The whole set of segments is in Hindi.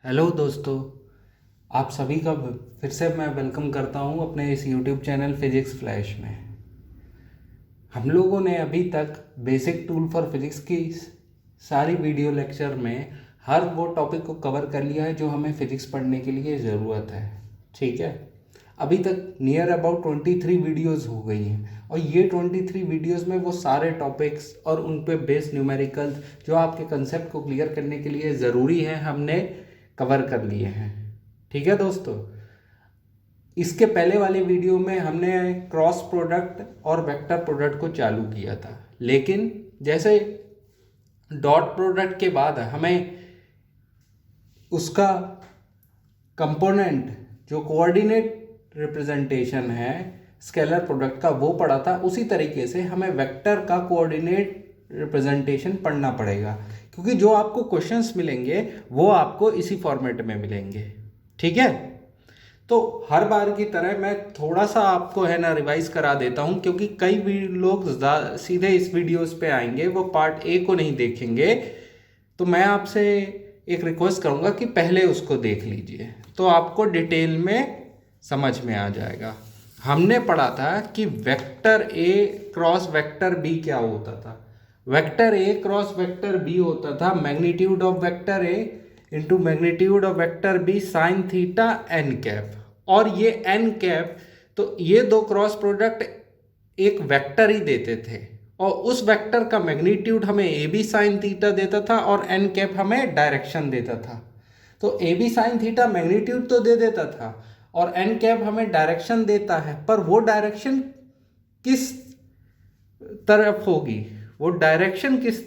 हेलो दोस्तों, आप सभी का फिर से मैं वेलकम करता हूं अपने इस यूट्यूब चैनल फिजिक्स फ्लैश में। हम लोगों ने अभी तक बेसिक टूल फॉर फिजिक्स की सारी वीडियो लेक्चर में हर वो टॉपिक को कवर कर लिया है जो हमें फिजिक्स पढ़ने के लिए ज़रूरत है। ठीक है, अभी तक नियर अबाउट 23 वीडियोस हो गई हैं और ये 23 वीडियोस में वो सारे टॉपिक्स और उन पे बेस्ड न्यूमेरिकल्स जो आपके कंसेप्ट को क्लियर करने के लिए ज़रूरी है हमने कवर कर लिए हैं। ठीक है दोस्तों, इसके पहले वाले वीडियो में हमने क्रॉस प्रोडक्ट और वेक्टर प्रोडक्ट को चालू किया था, लेकिन जैसे डॉट प्रोडक्ट के बाद हमें उसका कंपोनेंट जो कोऑर्डिनेट रिप्रेजेंटेशन है स्केलर प्रोडक्ट का वो पढ़ा था, उसी तरीके से हमें वेक्टर का कोऑर्डिनेट रिप्रेजेंटेशन पढ़ना पड़ेगा, क्योंकि जो आपको क्वेश्चंस मिलेंगे वो आपको इसी फॉर्मेट में मिलेंगे। ठीक है, तो हर बार की तरह मैं थोड़ा सा आपको है ना रिवाइज करा देता हूं, क्योंकि कई भी लोग सीधे इस वीडियोस पे आएंगे, वो पार्ट ए को नहीं देखेंगे। तो मैं आपसे एक रिक्वेस्ट करूंगा कि पहले उसको देख लीजिए, तो आपको डिटेल में समझ में आ जाएगा। हमने पढ़ा था कि vector A cross vector B क्या होता था। Vector A cross vector B होता था magnitude of vector A into magnitude of vector B sine theta N cap. और ये एन कैप, तो ये दो क्रॉस प्रोडक्ट एक वेक्टर ही देते थे, और उस वेक्टर का मैग्नीट्यूड हमें ए बी साइन थीटा देता था और एन कैप हमें डायरेक्शन देता था। तो A B sine theta magnitude तो दे देता था और एन कैप हमें डायरेक्शन देता है, पर वो डायरेक्शन किस तरफ होगी, वो डायरेक्शन किस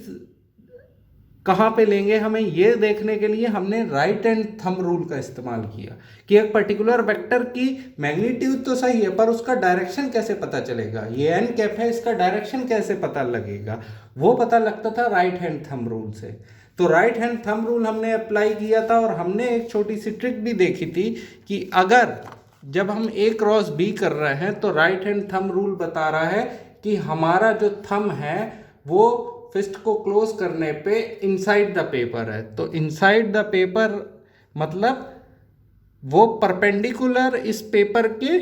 कहाँ पे लेंगे, हमें ये देखने के लिए हमने राइट हैंड थंब रूल का इस्तेमाल किया कि एक पर्टिकुलर वेक्टर की मैग्नीट्यूड तो सही है, पर उसका डायरेक्शन कैसे पता चलेगा। ये एन कैप है, इसका डायरेक्शन कैसे पता लगेगा, वो पता लगता था राइट हैंड थंब रूल से। तो राइट हैंड थंब रूल हमने अप्लाई किया था, और हमने एक छोटी सी ट्रिक भी देखी थी कि अगर जब हम ए क्रॉस बी कर रहे हैं तो राइट हैंड थंब रूल बता रहा है कि हमारा जो थंब है वो फिस्ट को क्लोज करने पे इनसाइड द पेपर है। तो इनसाइड द पेपर मतलब वो परपेंडिकुलर इस पेपर के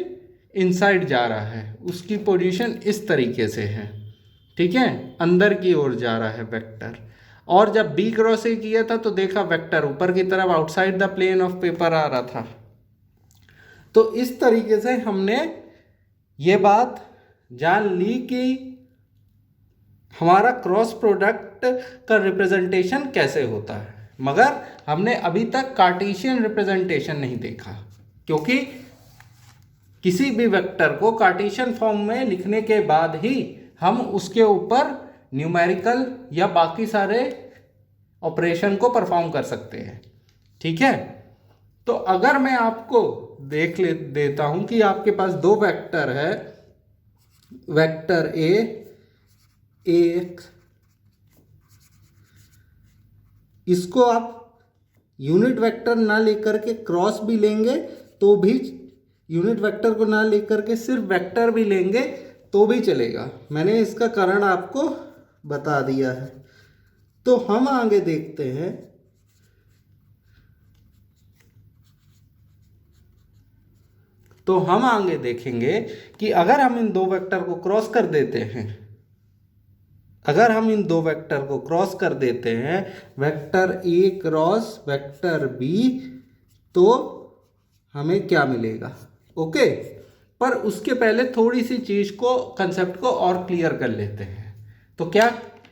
इनसाइड जा रहा है, उसकी पोजीशन इस तरीके से है। ठीक है, अंदर की ओर जा रहा है वेक्टर। और जब बी क्रॉस ए किया था तो देखा वेक्टर ऊपर की तरफ outside the plane of paper आ रहा था। तो इस तरीके से हमने ये बात जान ली कि हमारा क्रॉस प्रोडक्ट का रिप्रेजेंटेशन कैसे होता है, मगर हमने अभी तक कार्टेशियन रिप्रेजेंटेशन नहीं देखा, क्योंकि किसी भी वेक्टर को कार्टेशियन फॉर्म में लिखने के बाद ही हम उसके ऊपर न्यूमेरिकल या बाकी सारे ऑपरेशन को परफॉर्म कर सकते हैं। ठीक है, तो अगर मैं आपको देता हूं कि आपके पास दो वेक्टर है, वेक्टर ए एक्स, इसको आप यूनिट वेक्टर ना लेकर के क्रॉस भी लेंगे तो भी, यूनिट वेक्टर को ना लेकर के सिर्फ वेक्टर भी लेंगे तो भी चलेगा। मैंने इसका कारण आपको बता दिया है। तो हम आगे देखते हैं। तो हम आगे देखेंगे कि अगर हम इन दो वेक्टर को क्रॉस कर देते हैं, अगर हम इन दो वेक्टर को क्रॉस कर देते हैं, vector A cross vector B, तो हमें क्या मिलेगा। ओके, पर उसके पहले थोड़ी सी चीज को, कंसेप्ट को और क्लियर कर लेते हैं। तो क्या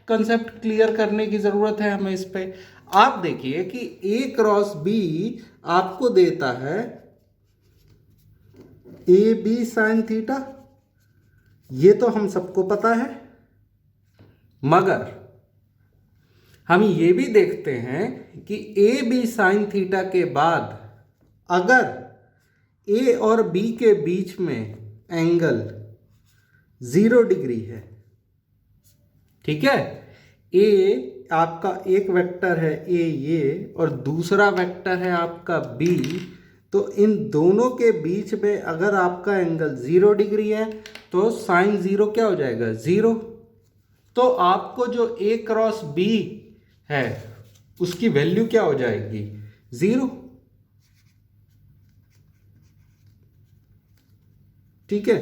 कंसेप्ट क्लियर करने की जरूरत है हमें इस पे। आप देखिए कि ए क्रॉस बी आपको देता है ए बी साइन थीटा, ये तो हम सबको पता है, मगर हम ये भी देखते हैं कि ए बी साइन थीटा के बाद अगर ए और बी के बीच में एंगल 0 डिग्री है, ठीक है, ए आपका एक वेक्टर है ए ये, और दूसरा वेक्टर है आपका बी, तो इन दोनों के बीच में अगर आपका एंगल 0 डिग्री है तो साइन 0 क्या हो जाएगा, 0। तो आपको जो ए क्रॉस बी है उसकी वैल्यू क्या हो जाएगी, 0। ठीक है।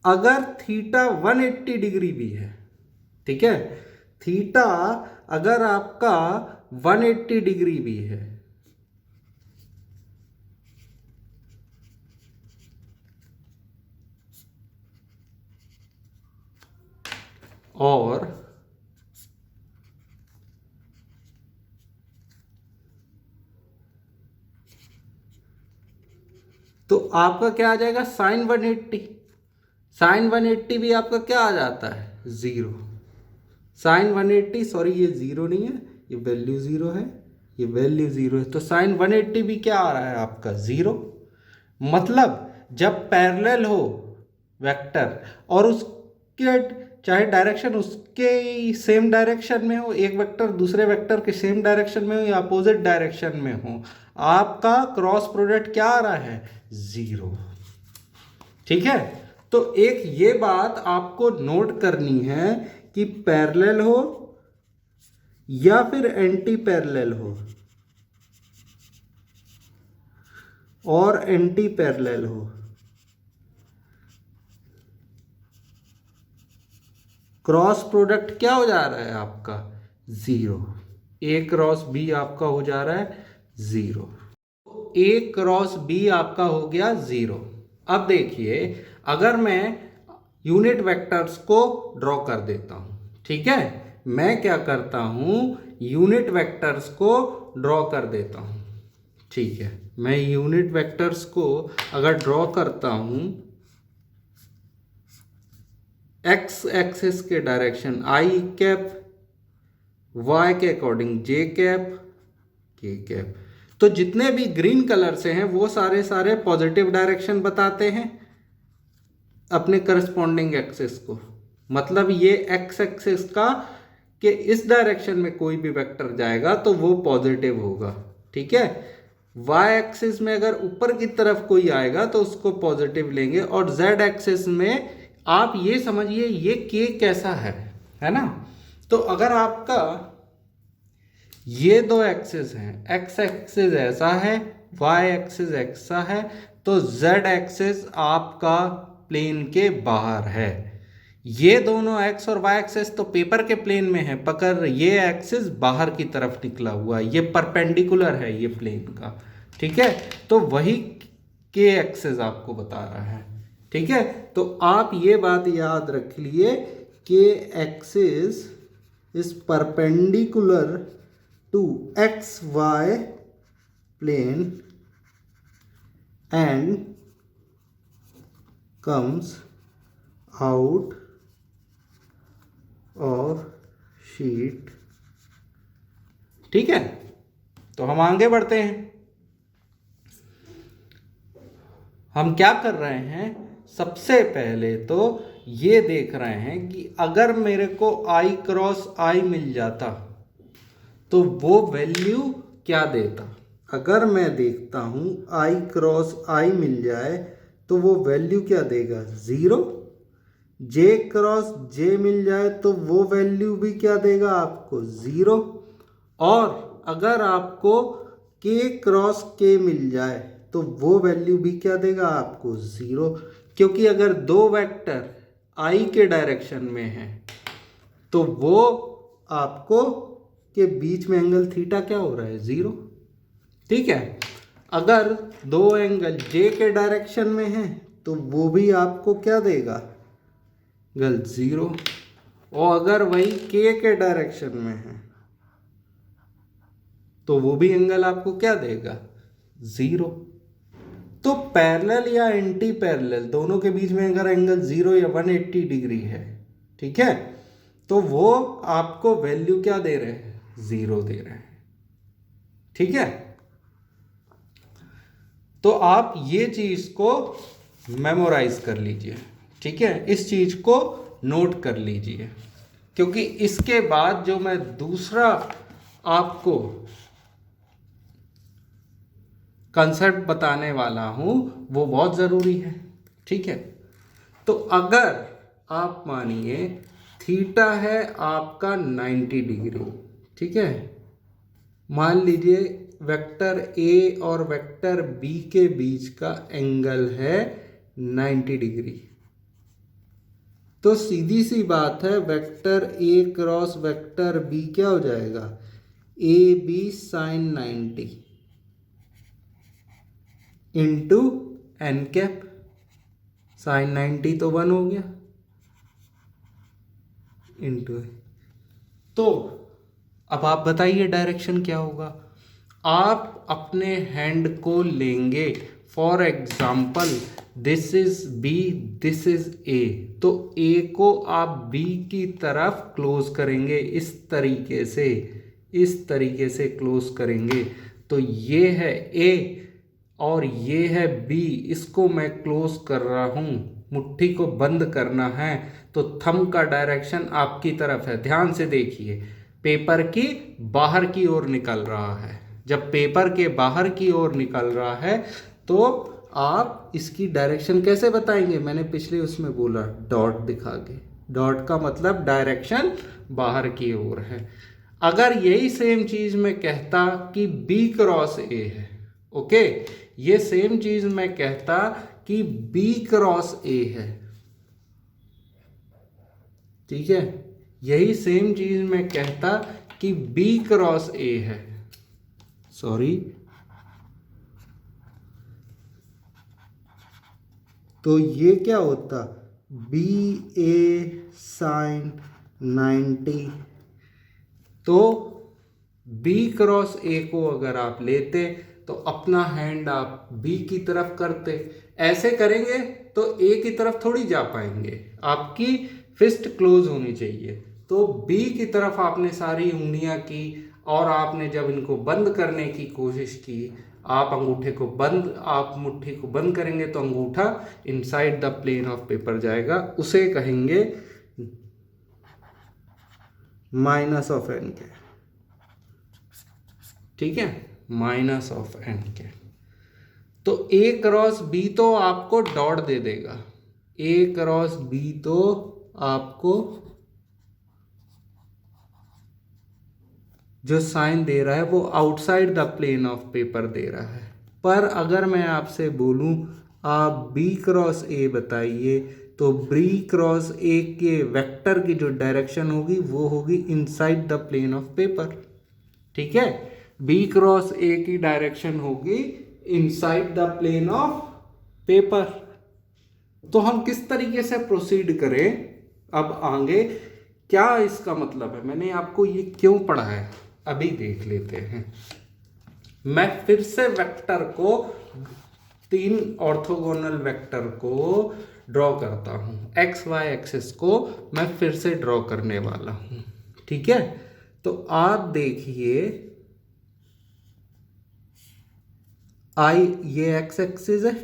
अगर थीटा 180 डिग्री भी है, ठीक है, थीटा अगर आपका 180 डिग्री भी है और तो आपका क्या आ जाएगा साइन 180। साइन 180 भी आपका क्या आ जाता है जीरो। साइन 180 सॉरी ये जीरो नहीं है, ये वैल्यू जीरो है, ये वैल्यू जीरो है, तो साइन 180 भी क्या आ रहा है आपका जीरो। मतलब जब पैरेलल हो वेक्टर और उसके चाहे डायरेक्शन उसके सेम डायरेक्शन में हो, एक वेक्टर दूसरे वेक्टर के सेम डायरेक्शन में हो या अपोजिट डायरेक्शन में हो, आपका क्रॉस प्रोडक्ट क्या आ रहा है जीरो। ठीक है, तो एक ये बात आपको नोट करनी है कि पैरेलल हो या फिर एंटी पैरेलल हो और एंटी पैरेलल हो, क्रॉस प्रोडक्ट क्या हो जा रहा है आपका जीरो। ए क्रॉस बी आपका हो जा रहा है जीरो, ए क्रॉस बी आपका हो गया जीरो। अब देखिए अगर मैं यूनिट वेक्टर्स को ड्रॉ कर देता हूं, ठीक है, मैं क्या करता हूं यूनिट वेक्टर्स को ड्रॉ कर देता हूं। ठीक है, मैं यूनिट वेक्टर्स को अगर ड्रॉ करता हूं एक्स एक्सिस के डायरेक्शन आई कैप, वाई के अकॉर्डिंग जे कैप, के कैप, तो जितने भी ग्रीन कलर से हैं वो सारे सारे पॉजिटिव डायरेक्शन बताते हैं अपने करस्पॉन्डिंग एक्सिस को। मतलब ये एक्स एक्सिस का कि इस डायरेक्शन में कोई भी वेक्टर जाएगा तो वो पॉजिटिव होगा, ठीक है। वाई एक्सिस में अगर ऊपर की तरफ कोई आएगा तो उसको पॉजिटिव लेंगे, और जेड एक्सिस में आप ये समझिए ये के कैसा है ना। तो अगर आपका ये दो एक्सिस हैं, एक्स एक्सिस ऐसा है, वाई एक्सिस ऐसा है, तो जेड एक्सिस आपका प्लेन के बाहर है। ये दोनों एक्स और वाई एक्सिस तो पेपर के प्लेन में है, पकड़ ये एक्सिस बाहर की तरफ निकला हुआ है, ये परपेंडिकुलर है ये प्लेन का, ठीक है। तो वही के एक्सिस आपको बता रहा है, ठीक है। तो आप ये बात याद रख लिए के axis is perpendicular to X Y plane and comes out of sheet, ठीक है। तो हम आगे बढ़ते हैं। हम क्या कर रहे हैं, सबसे पहले तो ये देख रहे हैं कि अगर मेरे को आई क्रॉस आई मिल जाता तो वो वैल्यू क्या देता। अगर मैं देखता हूं आई क्रॉस आई मिल जाए तो वो वैल्यू क्या देगा जीरो। जे क्रॉस जे मिल जाए तो वो वैल्यू भी क्या देगा आपको जीरो। और अगर आपको के क्रॉस के मिल जाए तो वो वैल्यू भी क्या देगा आपको जीरो, क्योंकि अगर दो वेक्टर आई के डायरेक्शन में है तो वो आपको के बीच में एंगल थीटा क्या हो रहा है जीरो, ठीक है। अगर दो एंगल जे के डायरेक्शन में है तो वो भी आपको क्या देगा एंगल जीरो, और अगर वही के डायरेक्शन में है तो वो भी एंगल आपको क्या देगा जीरो। तो पैरेलल या एंटी पैरेलल दोनों के बीच में अगर एंगल जीरो या 180 डिग्री है, ठीक है, तो वो आपको वैल्यू क्या दे रहे हैं जीरो दे रहे हैं, ठीक है। तो आप ये चीज को मेमोराइज कर लीजिए, ठीक है, इस चीज को नोट कर लीजिए, क्योंकि इसके बाद जो मैं दूसरा आपको कंसेप्ट बताने वाला हूं वो बहुत जरूरी है, ठीक है। तो अगर आप मानिए थीटा है आपका 90 डिग्री, ठीक है, मान लीजिए वेक्टर ए और वेक्टर बी के बीच का एंगल है 90 डिग्री। तो सीधी सी बात है, vector A cross vector B क्या हो जाएगा, A B sine 90 into N cap. Sine 90 तो 1 हो गया इंटू। तो अब आप बताइए डायरेक्शन क्या होगा। आप अपने हैंड को लेंगे, for example this is B, this is A, तो ए को आप बी की तरफ क्लोज करेंगे, इस तरीके से क्लोज करेंगे। तो ये है ए और ये है बी, इसको मैं क्लोज कर रहा हूं, मुट्ठी को बंद करना है, तो थंब का डायरेक्शन आपकी तरफ है। ध्यान से देखिए, पेपर की बाहर की ओर निकल रहा है। जब पेपर के बाहर की ओर निकल रहा है तो आप इसकी डायरेक्शन कैसे बताएंगे, मैंने पिछले उसमें बोला डॉट दिखा के। डॉट का मतलब डायरेक्शन बाहर की ओर है। अगर यही सेम चीज मैं कहता कि बी क्रॉस ए है, ओके, ये सेम चीज मैं कहता कि बी क्रॉस ए है, ठीक है, यही सेम चीज मैं कहता कि बी क्रॉस ए है, सॉरी, तो ये क्या होता, बी ए साइन 90। तो बी क्रॉस ए को अगर आप लेते तो अपना हैंड आप बी की तरफ करते, ऐसे करेंगे तो ए की तरफ थोड़ी जा पाएंगे, आपकी फिस्ट क्लोज होनी चाहिए। तो बी की तरफ आपने सारी उंगलियां की और आपने जब इनको बंद करने की कोशिश की, आप मुट्ठी को बंद करेंगे तो अंगूठा inside the plane of paper जाएगा, उसे कहेंगे माइनस ऑफ एन के, ठीक है, माइनस ऑफ एन के। तो ए क्रॉस बी तो आपको डॉट दे देगा, ए क्रॉस बी तो आपको जो साइन दे रहा है वो outside the plane of paper दे रहा है। पर अगर मैं आपसे बोलूं आप बी क्रॉस ए बताइए, तो बी क्रॉस ए के वेक्टर की जो डायरेक्शन होगी वो होगी inside the plane of paper, ठीक है, बी क्रॉस ए की डायरेक्शन होगी inside the plane of paper. तो हम किस तरीके से प्रोसीड करें अब आगे, क्या इसका मतलब है, मैंने आपको ये क्यों पढ़ाया अभी देख लेते हैं। मैं फिर से वेक्टर को, 3 ऑर्थोगोनल वेक्टर को ड्रॉ करता हूं, एक्स वाई एक्सिस को मैं फिर से ड्रॉ करने वाला हूं, ठीक है। तो आप देखिए, ये एक्स एक्सिस है,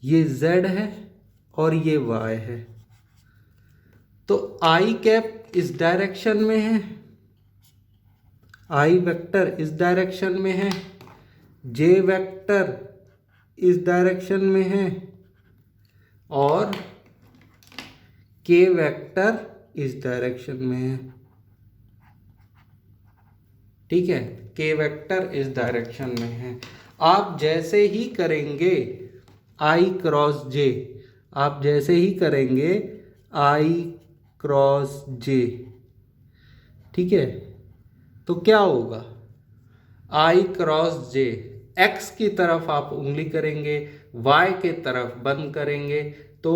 ये जेड है और ये वाई है। तो आई कैप इस डायरेक्शन में है, आई वेक्टर इस डायरेक्शन में है, जे वेक्टर इस डायरेक्शन में है और के वेक्टर इस डायरेक्शन में है, ठीक है, के वेक्टर इस डायरेक्शन में है। आप जैसे ही करेंगे आई क्रॉस जे, आप जैसे ही करेंगे आई क्रॉस जे, ठीक है, तो क्या होगा, आई क्रॉस जे, एक्स की तरफ आप उंगली करेंगे, वाई के तरफ बंद करेंगे। तो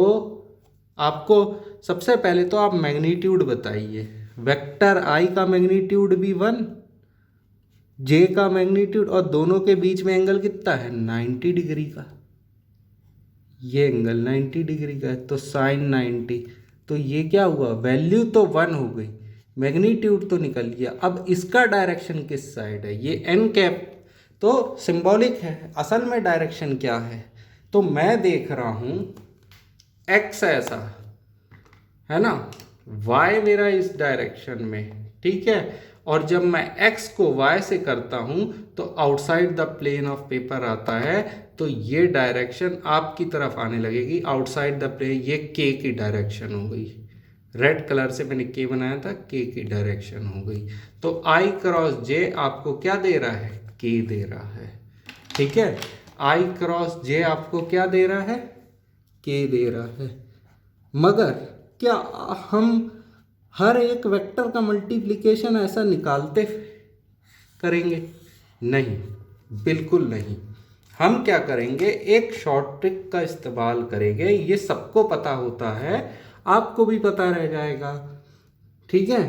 आपको सबसे पहले तो आप मैग्नीट्यूड बताइए, वेक्टर आई का मैग्नीट्यूड भी 1, जे का मैग्नीट्यूड, और दोनों के बीच में एंगल कितना है, 90 डिग्री का, ये एंगल 90 डिग्री का है, तो साइन 90। तो ये क्या हुआ, वैल्यू तो 1 हो गई, मैग्नीट्यूड तो निकल गया। अब इसका डायरेक्शन किस साइड है, ये एन कैप, तो सिंबॉलिक है, असल में डायरेक्शन क्या है, तो मैं देख रहा हूं एक्स ऐसा है ना, वाई मेरा इस डायरेक्शन में, ठीक है, और जब मैं x को y से करता हूं तो outside the plane of paper आता है, तो ये डायरेक्शन आपकी तरफ आने लगेगी, आउटसाइड द प्लेन, ये k की डायरेक्शन हो गई, रेड कलर से मैंने के बनाया था, के की डायरेक्शन हो गई। तो आई क्रॉस जे आपको क्या दे रहा है, के दे रहा है। ठीक है, आई क्रॉस जे आपको क्या दे रहा है, के दे रहा है। मगर क्या हम हर एक वेक्टर का मल्टीप्लिकेशन ऐसा निकालते करेंगे? नहीं, बिल्कुल नहीं। हम क्या करेंगे, एक शॉर्ट ट्रिक का इस्तेमाल करेंगे। ये सबको पता होता है, आपको भी पता रह जाएगा। ठीक है,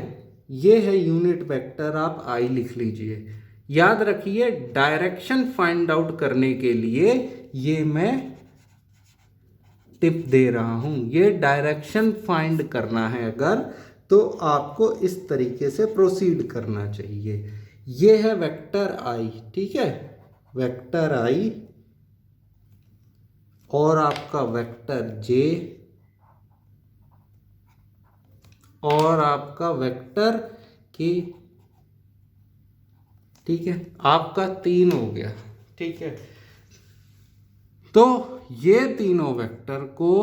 ये है यूनिट वेक्टर, आप आई लिख लीजिए। याद रखिए, डायरेक्शन फाइंड आउट करने के लिए ये मैं टिप दे रहा हूं। ये डायरेक्शन फाइंड करना है अगर, तो आपको इस तरीके से प्रोसीड करना चाहिए। ये है वेक्टर आई। ठीक है, वेक्टर आई और आपका वेक्टर जे और आपका वेक्टर के। ठीक है, आपका 3 हो गया। ठीक है, तो ये तीनों वेक्टर को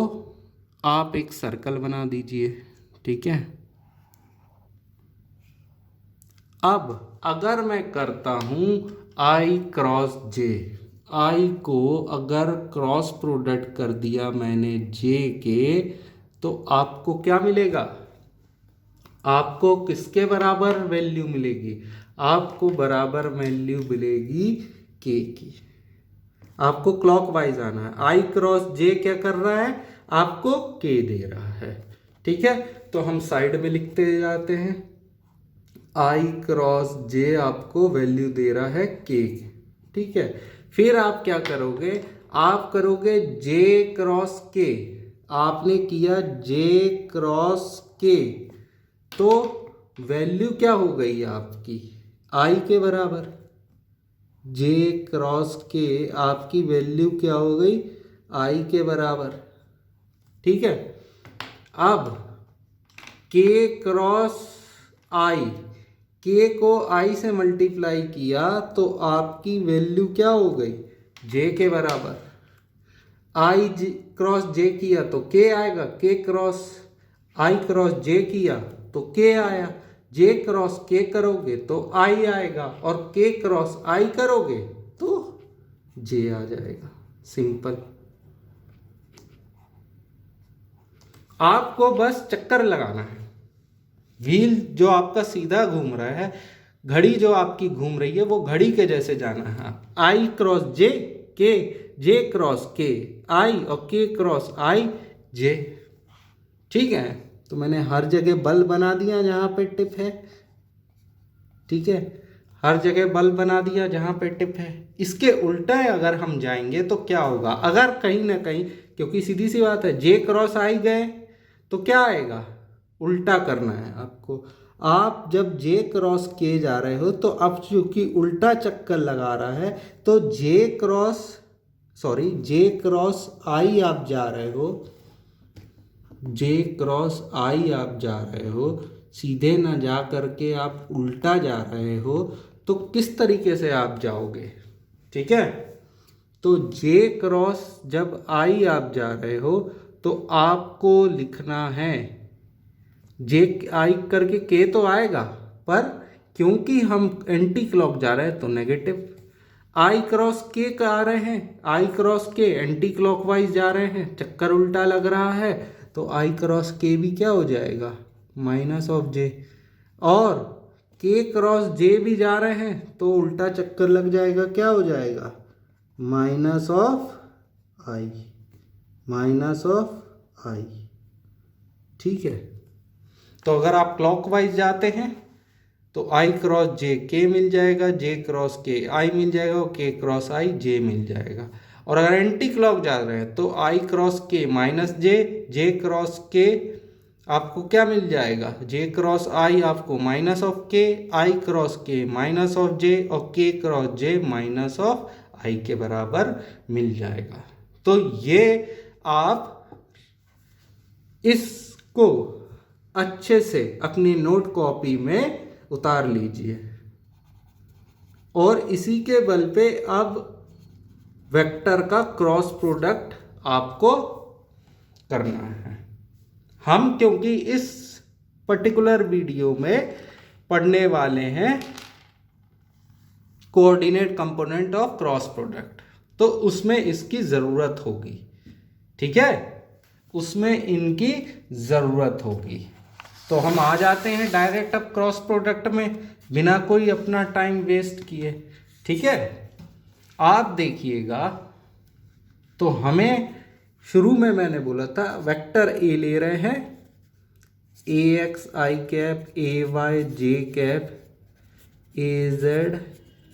आप एक सर्कल बना दीजिए। ठीक है, अब अगर मैं करता हूं आई क्रॉस जे, आई को अगर क्रॉस प्रोडक्ट कर दिया मैंने जे के, तो आपको क्या मिलेगा, आपको किसके बराबर वैल्यू मिलेगी, आपको बराबर वैल्यू मिलेगी के की। आपको क्लॉकवाइज आना है। आई क्रॉस जे क्या कर रहा है, आपको के दे रहा है। ठीक है, तो हम साइड में लिखते जाते हैं। आई क्रॉस जे आपको वैल्यू दे रहा है के। ठीक है, फिर आप क्या करोगे, आप करोगे जे क्रॉस के। आपने किया जे क्रॉस के, तो वैल्यू क्या हो गई आपकी, आई के बराबर। जे क्रॉस के आपकी वैल्यू क्या हो गई, आई के बराबर। ठीक है, अब के क्रॉस आई, के को आई से मल्टीप्लाई किया तो आपकी वैल्यू क्या हो गई, जे के बराबर। आई क्रॉस जे किया तो के आएगा, के क्रॉस आई क्रॉस जे किया तो के आया। जे क्रॉस के करोगे तो आई आएगा, और के क्रॉस आई करोगे तो जे आ जाएगा। सिंपल। आपको बस चक्कर लगाना है। व्हील जो आपका सीधा घूम रहा है, घड़ी जो आपकी घूम रही है, वो घड़ी के जैसे जाना है। आई क्रॉस जे के, जे क्रॉस के आई, और के क्रॉस आई जे। ठीक है, तो मैंने हर जगह बल बना दिया जहां पे टिप है। ठीक है, हर जगह बल बना दिया जहां पे टिप है। इसके उल्टा अगर हम जाएंगे तो क्या होगा, अगर कहीं ना कहीं, क्योंकि सीधी सी बात है, जे क्रॉस आई गए तो क्या आएगा, उल्टा करना है आपको। आप जब जे क्रॉस के जा रहे हो तो अब चूंकि उल्टा चक्कर लगा रहा है, तो जे क्रॉस आई आप जा रहे हो, जे क्रॉस आई आप जा रहे हो, सीधे ना जा करके आप उल्टा जा रहे हो, तो किस तरीके से आप जाओगे। ठीक है, तो जे क्रॉस जब आई आप जा रहे हो तो आपको लिखना है, जे आई करके के तो आएगा, पर क्योंकि हम एंटी क्लॉक जा रहे हैं तो नेगेटिव। आई क्रॉस के का आ रहे हैं, आई क्रॉस के एंटी क्लॉकवाइज जा रहे हैं, चक्कर उल्टा लग रहा है, तो आई क्रॉस के भी क्या हो जाएगा, माइनस ऑफ जे। और के क्रॉस जे भी जा रहे हैं तो उल्टा चक्कर लग जाएगा, क्या हो जाएगा, minus of i, minus of i. ठीक है, तो अगर आप क्लॉकवाइज जाते हैं तो आई क्रॉस जे के मिल जाएगा, जे क्रॉस के आई मिल जाएगा, और के क्रॉस आई जे मिल जाएगा। और अगर एंटी क्लॉक जा रहे हैं तो आई क्रॉस के माइनस जे, जे क्रॉस के आपको क्या मिल जाएगा, जे क्रॉस आई आपको माइनस ऑफ के, आई क्रॉस के माइनस ऑफ जे, और के क्रॉस जे माइनस ऑफ आई के बराबर मिल जाएगा। तो ये आप इसको अच्छे से अपनी नोट कॉपी में उतार लीजिए, और इसी के बल पे अब वेक्टर का क्रॉस प्रोडक्ट आपको करना है। हम क्योंकि इस पर्टिकुलर वीडियो में पढ़ने वाले हैं coordinate component of cross product, तो उसमें इसकी ज़रूरत होगी। ठीक है, उसमें इनकी ज़रूरत होगी। तो हम आ जाते हैं डायरेक्ट अब क्रॉस प्रोडक्ट में बिना कोई अपना टाइम वेस्ट किए। ठीक है, आप देखिएगा तो हमें शुरू में मैंने बोला था वेक्टर ए ले रहे हैं, ए एक्स आई कैप, ए वाई जे कैप, ए जेड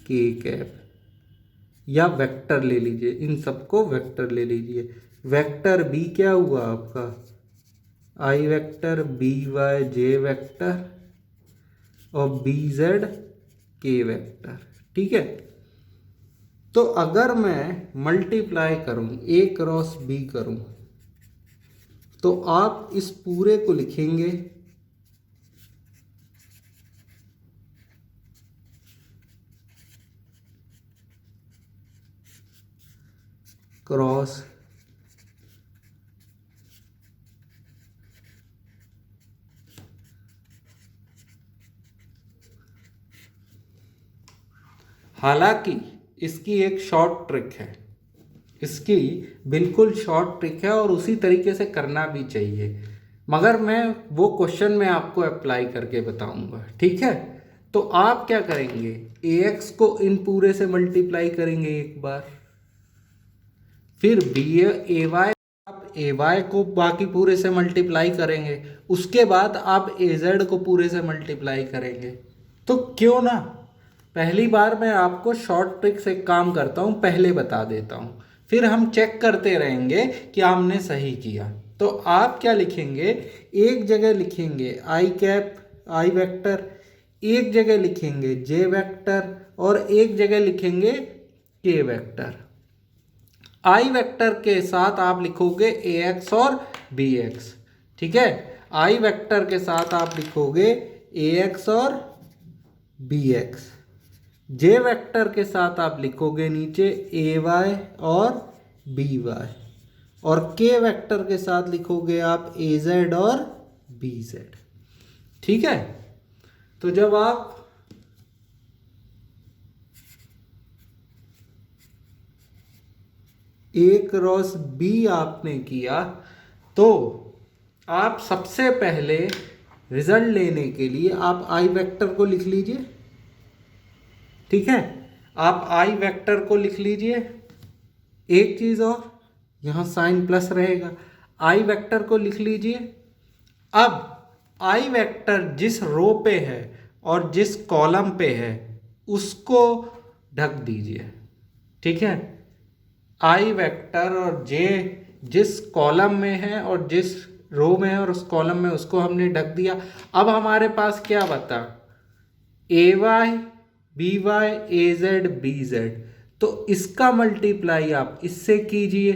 के कैप, या वेक्टर ले लीजिए, इन सबको वेक्टर ले लीजिए। वेक्टर बी क्या हुआ आपका, आई वेक्टर, बी वाई जे वेक्टर और बी जेड के वेक्टर। ठीक है, तो अगर मैं मल्टीप्लाई करूं, ए क्रॉस बी करूं, तो आप इस पूरे को लिखेंगे क्रॉस हालांकि इसकी एक शॉर्ट ट्रिक है, इसकी बिल्कुल शॉर्ट ट्रिक है और उसी तरीके से करना भी चाहिए, मगर मैं वो क्वेश्चन में आपको अप्लाई करके बताऊंगा। ठीक है, तो आप क्या करेंगे, ए एक्स को इन पूरे से मल्टीप्लाई करेंगे एक बार, फिर बी ए वाई, आप ए वाई को बाकी पूरे से मल्टीप्लाई करेंगे, उसके बाद आप ए जेड को पूरे से मल्टीप्लाई करेंगे। तो क्यों ना पहली बार मैं आपको शॉर्ट ट्रिक से काम करता हूँ, पहले बता देता हूँ, फिर हम चेक करते रहेंगे कि हमने सही किया। तो आप क्या लिखेंगे, एक जगह लिखेंगे आई कैप आई वेक्टर, एक जगह लिखेंगे जे वेक्टर और एक जगह लिखेंगे के वेक्टर। आई वेक्टर के साथ आप लिखोगे ए एक्स और बी एक्स। ठीक है, आई वेक्टर के साथ आप लिखोगे ए एक्स और बी एक्स। जे वेक्टर के साथ आप लिखोगे नीचे ए वाई और बी वाई, और के वेक्टर के साथ लिखोगे आप ए जेड और बी जेड। ठीक है, तो जब आप ए क्रॉस बी आपने किया, तो आप सबसे पहले रिजल्ट लेने के लिए आप आई वेक्टर को लिख लीजिए। ठीक है, आप आई वेक्टर को लिख लीजिए। एक चीज़ और, यहाँ साइन प्लस रहेगा, आई वेक्टर को लिख लीजिए। अब आई वेक्टर जिस रो पे है और जिस कॉलम पे है उसको ढक दीजिए। ठीक है, आई वेक्टर और जे जिस कॉलम में है और जिस रो में है और उस कॉलम में, उसको हमने ढक दिया। अब हमारे पास क्या बता, a Y b y a Z b z, तो इसका मल्टीप्लाई आप इससे कीजिए,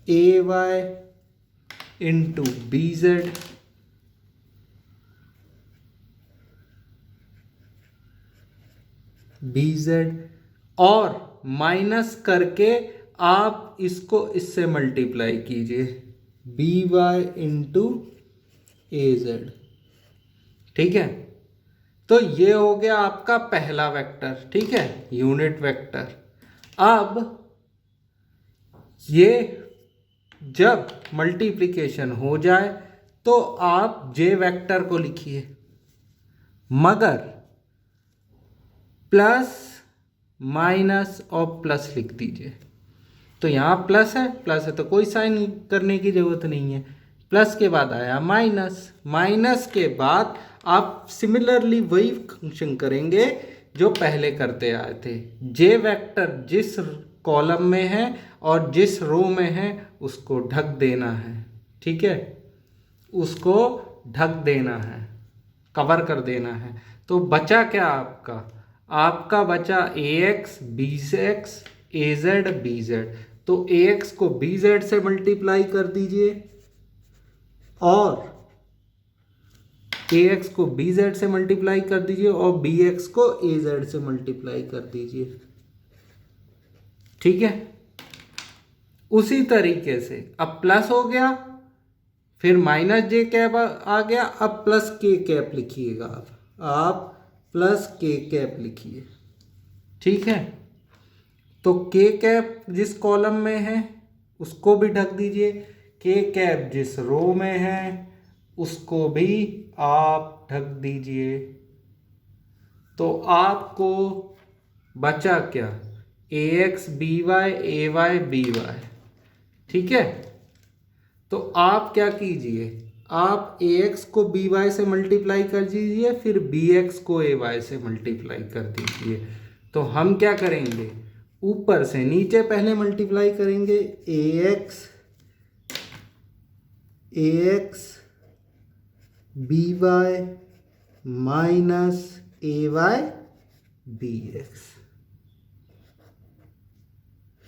a y into b z, b z, और माइनस करके आप इसको इससे मल्टीप्लाई कीजिए, b y into a z. ठीक है, तो ये हो गया आपका पहला वेक्टर। ठीक है, यूनिट वेक्टर। अब ये जब मल्टीप्लिकेशन हो जाए तो आप जे वेक्टर को लिखिए, मगर प्लस माइनस और प्लस लिख दीजिए। तो यहाँ प्लस है तो कोई साइन करने की जरूरत नहीं है। प्लस के बाद आया माइनस, माइनस के बाद आप सिमिलरली वही फंक्शन करेंगे जो पहले करते आए थे। जे वेक्टर जिस कॉलम में है और जिस रो में है उसको ढक देना है। ठीक है, उसको ढक देना है, कवर कर देना है। तो बचा क्या आपका, आपका बचा ए एक्स बी एक्स ए जेड बी जेड। तो ए एक्स को बी जेड से मल्टीप्लाई कर दीजिए और ए एक्स को बी जेड से मल्टीप्लाई कर दीजिए और बी एक्स को ए जेड से मल्टीप्लाई कर दीजिए। ठीक है, उसी तरीके से अब प्लस हो गया फिर माइनस जे कैप आ गया। अब प्लस के कैप लिखिएगा, आप प्लस के कैप लिखिए, ठीक है। तो के कैप जिस कॉलम में है उसको भी ढक दीजिए, के कैप जिस रो में है उसको भी आप ढक दीजिए। तो आपको बचा क्या, ए एक्स बी वाई, ए वाई बी वाई, ठीक है। तो आप क्या कीजिए, आप ए एक्स को बी वाई से मल्टीप्लाई कर दीजिए, फिर बी एक्स को ए वाई से मल्टीप्लाई कर दीजिए। तो हम क्या करेंगे, ऊपर से नीचे पहले मल्टीप्लाई करेंगे, ए x B Y minus A Y B x.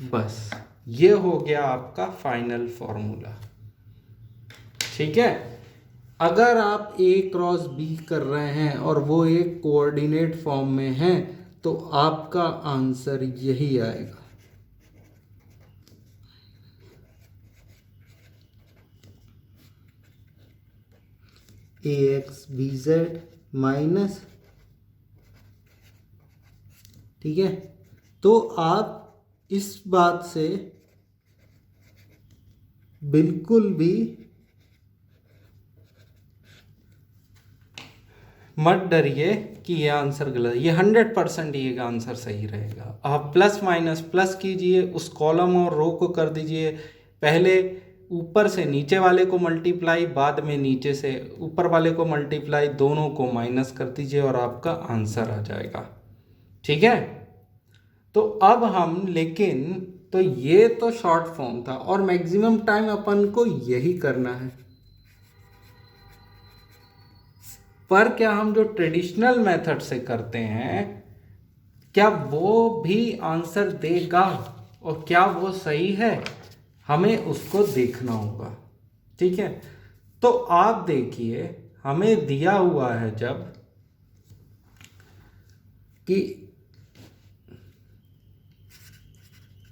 बस ये हो गया आपका फाइनल फॉर्मूला, ठीक है। अगर आप ए क्रॉस बी कर रहे हैं और वो एक कोऑर्डिनेट फॉर्म में है तो आपका आंसर यही आएगा। ए एक्स बी जेड माइनस, ठीक है। तो आप इस बात से बिल्कुल भी मत डरिए कि ये आंसर गलत है, ये 100% ये आंसर सही रहेगा। आप प्लस माइनस प्लस कीजिए, उस कॉलम और रो को कर दीजिए, पहले ऊपर से नीचे वाले को मल्टीप्लाई, बाद में नीचे से ऊपर वाले को मल्टीप्लाई, दोनों को माइनस कर दीजिए और आपका आंसर आ जाएगा, ठीक है। तो अब हम, लेकिन तो ये तो शॉर्ट फॉर्म था और मैक्सिमम टाइम अपन को यही करना है, पर क्या हम जो ट्रेडिशनल मेथड से करते हैं क्या वो भी आंसर देगा और क्या वो सही है, हमें उसको देखना होगा, ठीक है। तो आप देखिए, हमें दिया हुआ है जब कि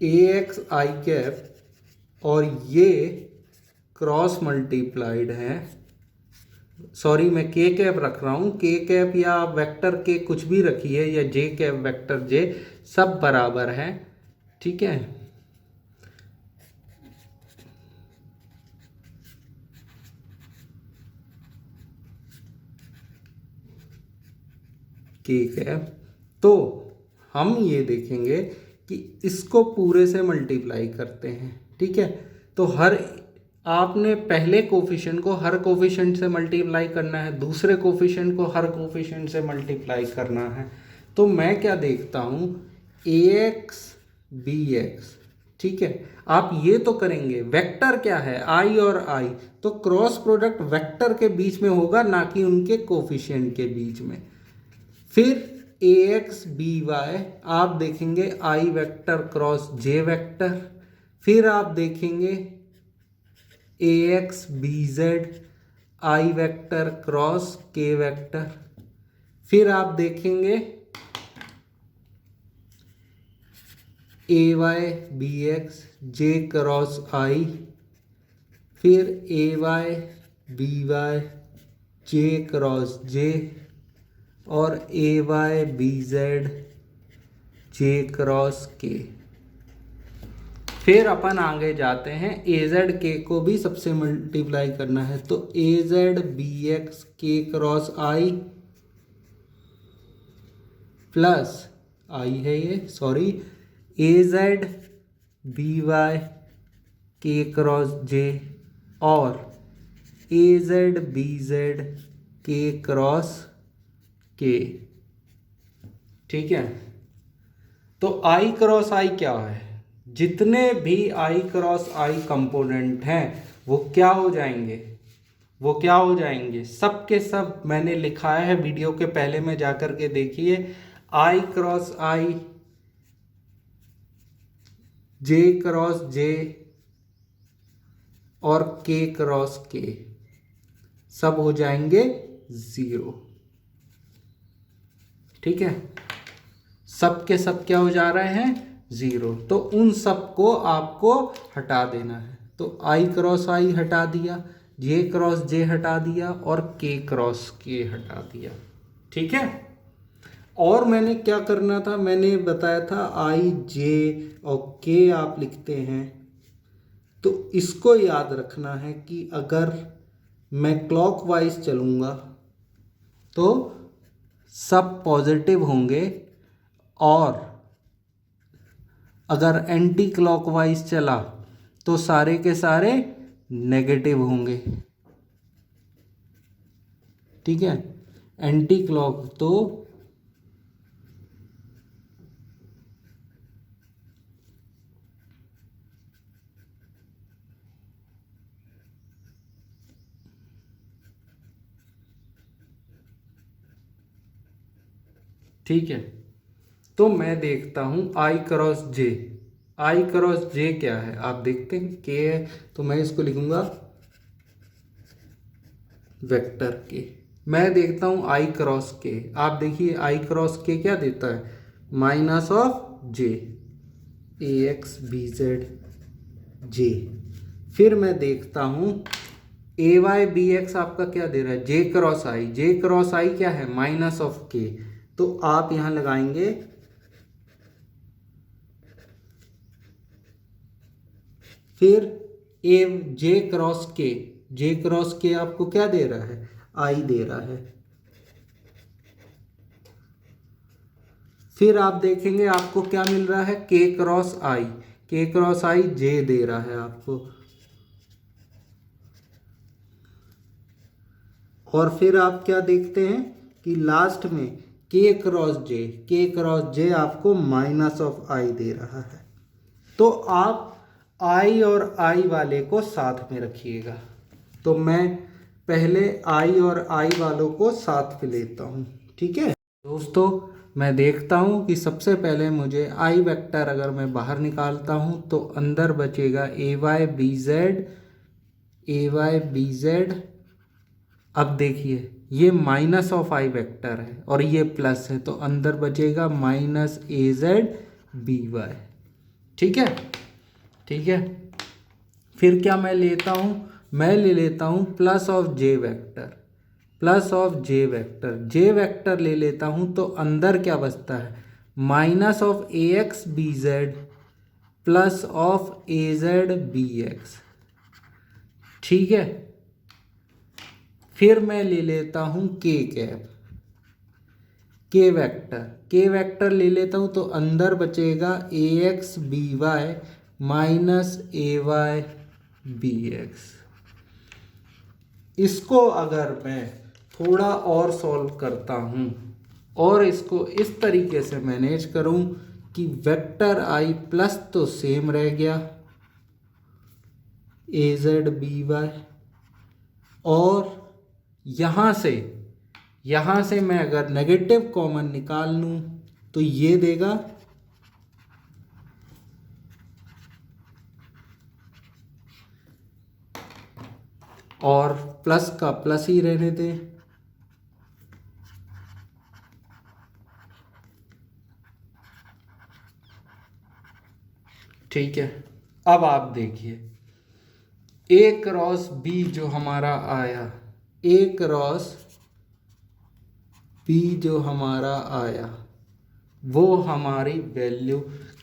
ए एक्स आई कैप और ये क्रॉस मल्टीप्लाइड है, सॉरी मैं के कैप रख रहा हूँ, के कैप या वेक्टर के कुछ भी रखिए, या जे कैप वेक्टर जे, सब बराबर है, ठीक है। के कैप, तो हम ये देखेंगे कि इसको पूरे से मल्टीप्लाई करते हैं, ठीक है। तो हर, आपने पहले कोफिशिएंट को हर कोफिशिएंट से मल्टीप्लाई करना है, दूसरे कोफिशिएंट को हर कोफिशिएंट से मल्टीप्लाई करना है। तो मैं क्या देखता हूँ, ए एक्स बी एक्स, ठीक है। आप ये तो करेंगे, वेक्टर क्या है, आई और आई, तो क्रॉस प्रोडक्ट वेक्टर के बीच में होगा, ना कि उनके कोफिशिएंट के बीच में। फिर ए एक्स बी वाई आप देखेंगे i vector cross j vector, फिर आप देखेंगे a x B z i vector cross k vector, फिर आप देखेंगे a Y B x j cross i, फिर a Y b y j cross j, और a Y b z j cross k. फिर अपन आगे जाते हैं, ए जेड के को भी सबसे मल्टीप्लाई करना है, तो ए जेड बी एक्स के क्रॉस आई प्लस आई है ये, सॉरी, ए जेड बी वाई के क्रॉस जे, और ए जेड बी जेड के क्रॉस के, ठीक है। तो आई क्रॉस आई क्या है, जितने भी आई क्रॉस आई कंपोनेंट हैं वो क्या हो जाएंगे, वो क्या हो जाएंगे, सब के सब मैंने लिखा है वीडियो के पहले में जाकर के देखिए, आई क्रॉस आई, जे क्रॉस जे और के क्रॉस के, सब हो जाएंगे 0, ठीक है। सब के सब क्या हो जा रहे हैं, 0। तो उन सब को आपको हटा देना है, तो आई क्रॉस आई हटा दिया, जे क्रॉस जे हटा दिया और के क्रॉस के हटा दिया। ठीक है। और मैंने क्या करना था, मैंने बताया था आई जे और के आप लिखते हैं, तो इसको याद रखना है कि अगर मैं क्लॉकवाइज चलूँगा तो सब पॉजिटिव होंगे और अगर एंटी क्लॉकवाइज चला तो सारे के सारे नेगेटिव होंगे। ठीक है। एंटी क्लॉक तो ठीक है। तो मैं देखता हूं आई क्रॉस जे। आई क्रॉस जे क्या है आप देखते हैं, के है, तो मैं इसको लिखूंगा वेक्टर के। मैं देखता हूं आई क्रॉस के, आप देखिए आई क्रॉस के क्या देता है, minus of j, a x B z j. फिर मैं देखता हूं ए वाई बी एक्स आपका क्या दे रहा है, जे क्रॉस आई। जे क्रॉस आई क्या है, माइनस ऑफ के। तो आप यहां लगाएंगे फिर ए जे क्रॉस के। जे क्रॉस के आपको क्या दे रहा है, आई दे रहा है। फिर आप देखेंगे आपको क्या मिल रहा है, के क्रॉस आई। के क्रॉस आई जे दे रहा है आपको। और फिर आप क्या देखते हैं कि लास्ट में के क्रॉस जे, के क्रॉस जे आपको माइनस ऑफ आई दे रहा है। तो आप आई और आई वाले को साथ में रखिएगा। तो मैं पहले आई और आई वालों को साथ में लेता हूँ। ठीक है दोस्तों, मैं देखता हूँ कि सबसे पहले मुझे आई वेक्टर अगर मैं बाहर निकालता हूँ तो अंदर बचेगा ए वाई बी जेड, ए वाई बी जेड। अब देखिए ये माइनस ऑफ आई वेक्टर है और ये प्लस है, तो अंदर बचेगा minus A Z B Y. ठीक है। ठीक है। फिर क्या मैं लेता हूँ, मैं ले लेता हूँ plus of J vector. Plus of J vector, J vector ले लेता हूँ तो अंदर क्या बचता है, minus of A x B Z plus of A Z B X. ठीक है। फिर मैं ले लेता हूँ के कैप, के वेक्टर। के वेक्टर ले लेता हूँ तो अंदर बचेगा ए x B Y minus A Y B x. इसको अगर मैं थोड़ा और सॉल्व करता हूँ और इसको इस तरीके से मैनेज करूँ कि वेक्टर आई प्लस तो सेम रह गया ए जेड बी वाई, और यहाँ से मैं अगर नेगेटिव कॉमन निकाल लूँ तो ये देगा और प्लस का प्लस ही रहने दें। ठीक है। अब आप देखिए ए क्रॉस बी जो हमारा आया, ए क्रॉस बी जो हमारा आया वो हमारी वैल्यू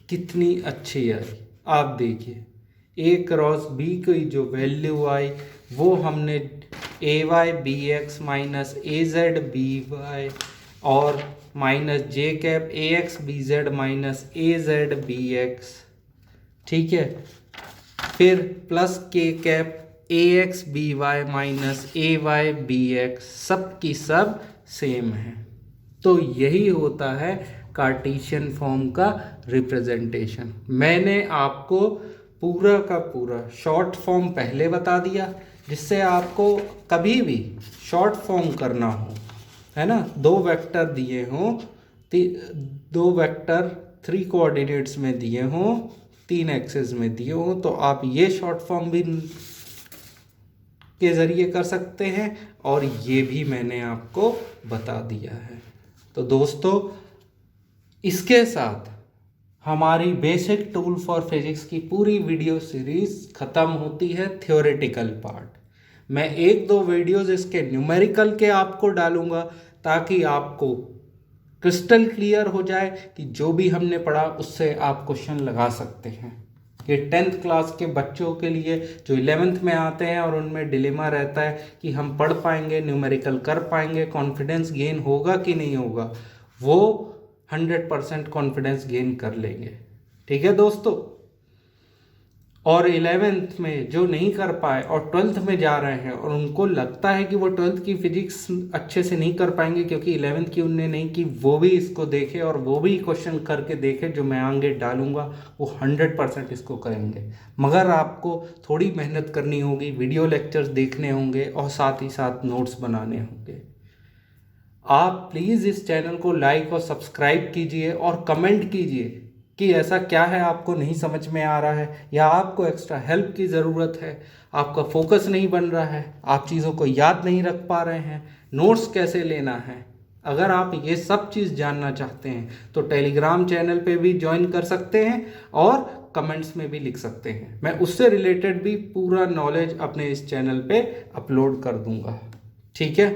कितनी अच्छी आई। आप देखिए ए क्रॉस बी की जो वैल्यू आई वो हमने A Y B X minus A Z B Y और minus J cap A x B Z minus A Z B X. ठीक है। फिर plus K cap A x B Y minus A Y B X, सब की सब सेम है। तो यही होता है कार्टेशियन फॉर्म का रिप्रेजेंटेशन। मैंने आपको पूरा का पूरा शॉर्ट फॉर्म पहले बता दिया, जिससे आपको कभी भी शॉर्ट फॉर्म करना हो, है ना, दो वेक्टर दिए हों, दो वेक्टर 3 कोऑर्डिनेट्स में दिए हों, 3 एक्सेस में दिए हों, तो आप ये शॉर्ट फॉर्म भी के ज़रिए कर सकते हैं और ये भी मैंने आपको बता दिया है। तो दोस्तों इसके साथ हमारी बेसिक टूल फॉर फिजिक्स की पूरी वीडियो सीरीज़ ख़त्म होती है, थ्योरेटिकल पार्ट। मैं 1-2 वीडियोस इसके न्यूमेरिकल के आपको डालूंगा ताकि आपको क्रिस्टल क्लियर हो जाए कि जो भी हमने पढ़ा उससे आप क्वेश्चन लगा सकते हैं। ये 10th क्लास के बच्चों के लिए जो 11th में आते हैं और उनमें डिलेमा रहता है कि हम पढ़ पाएंगे, न्यूमेरिकल कर पाएंगे, कॉन्फिडेंस गेन होगा कि नहीं होगा, वो 100% कॉन्फिडेंस गेन कर लेंगे। ठीक है दोस्तों। और 11th में जो नहीं कर पाए और 12th में जा रहे हैं और उनको लगता है कि वो 12th की फिजिक्स अच्छे से नहीं कर पाएंगे क्योंकि 11th की उनने नहीं की, वो भी इसको देखे और वो भी क्वेश्चन करके देखे जो मैं आगे डालूंगा, वो 100% इसको करेंगे। मगर आपको थोड़ी मेहनत करनी होगी, वीडियो लेक्चर्स देखने होंगे और साथ ही साथ नोट्स बनाने होंगे। आप प्लीज़ इस चैनल को लाइक और सब्सक्राइब कीजिए और कमेंट कीजिए कि ऐसा क्या है आपको नहीं समझ में आ रहा है या आपको एक्स्ट्रा हेल्प की ज़रूरत है, आपका फोकस नहीं बन रहा है, आप चीज़ों को याद नहीं रख पा रहे हैं, नोट्स कैसे लेना है। अगर आप ये सब चीज़ जानना चाहते हैं तो टेलीग्राम चैनल पे भी ज्वाइन कर सकते हैं और कमेंट्स में भी लिख सकते हैं। मैं उससे रिलेटेड भी पूरा नॉलेज अपने इस चैनल पे अपलोड कर दूंगा। ठीक है,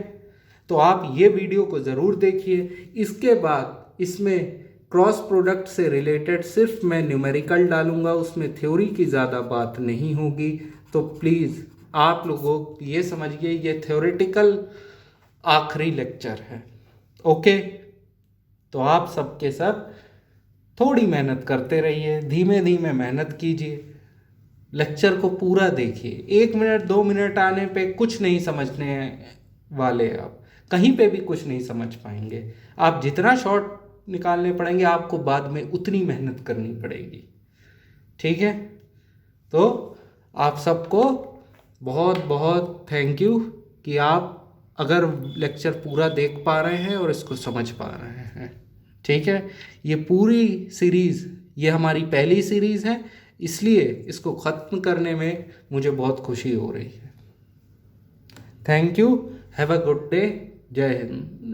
तो आप ये वीडियो को ज़रूर देखिए। इसके बाद इसमें क्रॉस प्रोडक्ट से रिलेटेड सिर्फ मैं न्यूमेरिकल डालूंगा, उसमें थ्योरी की ज़्यादा बात नहीं होगी। तो प्लीज़ आप लोगों ये समझिए ये थ्योरेटिकल आखिरी लेक्चर है। ओके, तो आप सबके सब थोड़ी मेहनत करते रहिए, धीमे धीमे मेहनत कीजिए, लेक्चर को पूरा देखिए। 1 मिनट 2 मिनट आने पे कुछ नहीं समझने वाले, आप कहीं पे भी कुछ नहीं समझ पाएंगे। आप जितना शॉर्ट निकालने पड़ेंगे आपको बाद में उतनी मेहनत करनी पड़ेगी। ठीक है, तो आप सबको बहुत बहुत थैंक यू कि आप अगर लेक्चर पूरा देख पा रहे हैं और इसको समझ पा रहे हैं। ठीक है, ये पूरी सीरीज़, ये हमारी पहली सीरीज़ है, इसलिए इसको ख़त्म करने में मुझे बहुत खुशी हो रही है। Thank you, have a good day, जय हिंद।